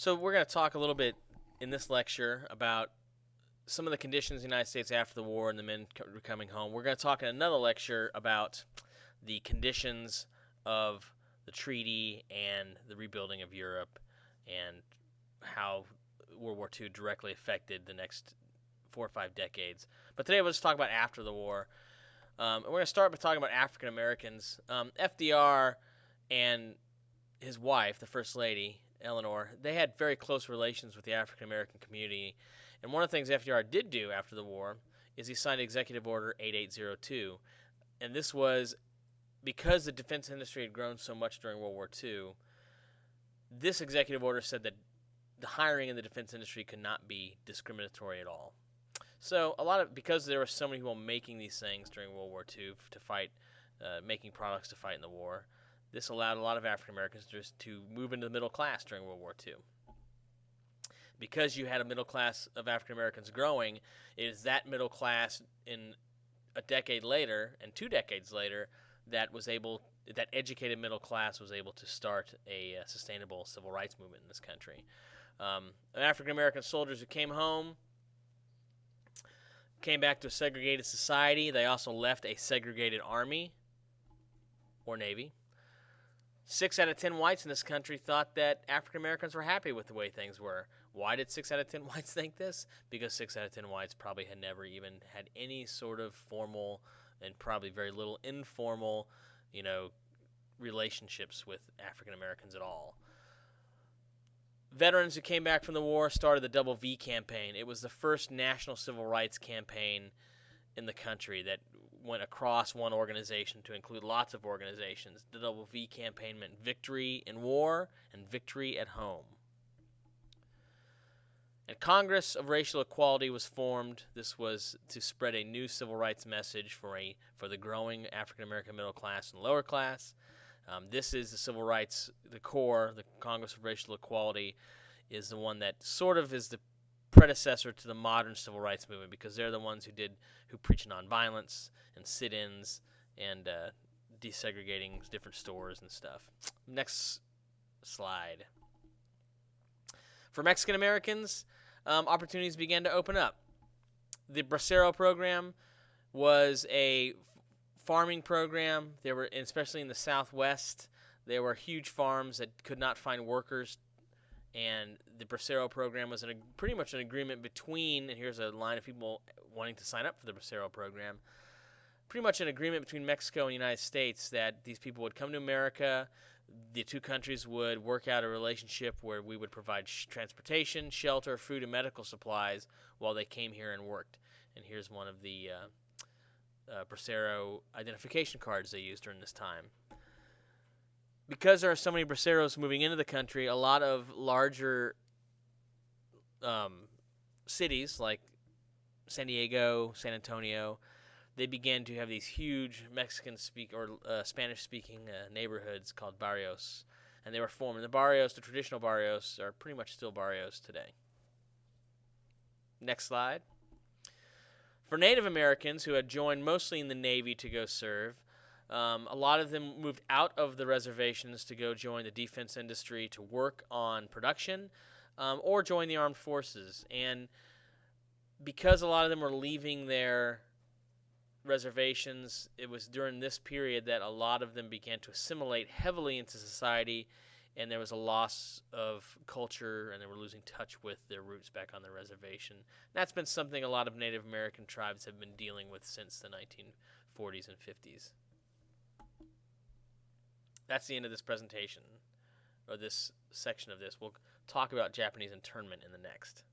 So we're going to talk a little bit in this lecture about some of the conditions in the United States after the war and the men coming home. We're going to talk in another lecture about the conditions of the treaty and the rebuilding of Europe and how World War II directly affected the next 4 or 5 decades. But today we'll just talk about after the war. And we're going to start by talking about African Americans. FDR and his wife, the First Lady, Eleanor, they had very close relations with the African American community. And one of the things FDR did do after the war is he signed Executive Order 8802. And this was because the defense industry had grown so much during World War II. This executive order said that the hiring in the defense industry could not be discriminatory at all. So because there were so many people making these things during World War II to fight, making products to fight in the war, this allowed a lot of African Americans to move into the middle class during World War II. Because you had a middle class of African Americans growing, it is that middle class in a decade later and 2 decades later that educated middle class was able to start a sustainable civil rights movement in this country. African American soldiers who came home came back to a segregated society. They also left a segregated army or navy. 6 out of 10 whites in this country thought that African Americans were happy with the way things were. Why did 6 out of 10 whites think this? Because 6 out of 10 whites probably had never even had any sort of formal and probably very little informal, relationships with African Americans at all. Veterans who came back from the war started the Double V campaign. It was the first national civil rights campaign in the country that went across one organization to include lots of organizations. The Double V campaign meant victory in war and victory at home. And Congress of Racial Equality was formed. This was to spread a new civil rights message for the growing African American middle class and lower class. This is the civil rights, the core. The Congress of Racial Equality is the one that sort of is the predecessor to the modern civil rights movement, because they're the ones who preach nonviolence and sit-ins and desegregating different stores and stuff. Next slide. For Mexican Americans, opportunities began to open up. The Bracero program was a farming program. There were, especially in the Southwest, there were huge farms that could not find workers, and the Bracero program was pretty much an agreement between, and here's a line of people wanting to sign up for the Bracero program, pretty much an agreement between Mexico and the United States that these people would come to America. The two countries would work out a relationship where we would provide transportation, shelter, food, and medical supplies while they came here and worked. And here's one of the Bracero identification cards they used during this time. Because there are so many Braceros moving into the country, a lot of larger cities like San Diego, San Antonio, they began to have these huge Spanish-speaking neighborhoods called barrios, and they were formed. And the barrios, the traditional barrios, are pretty much still barrios today. Next slide. For Native Americans who had joined mostly in the Navy to go serve, a lot of them moved out of the reservations to go join the defense industry to work on production or join the armed forces. And because a lot of them were leaving their reservations, it was during this period that a lot of them began to assimilate heavily into society, and there was a loss of culture, and they were losing touch with their roots back on the reservation. And that's been something a lot of Native American tribes have been dealing with since the 1940s and 50s. That's the end of this presentation, or this section of this. We'll talk about Japanese internment in the next.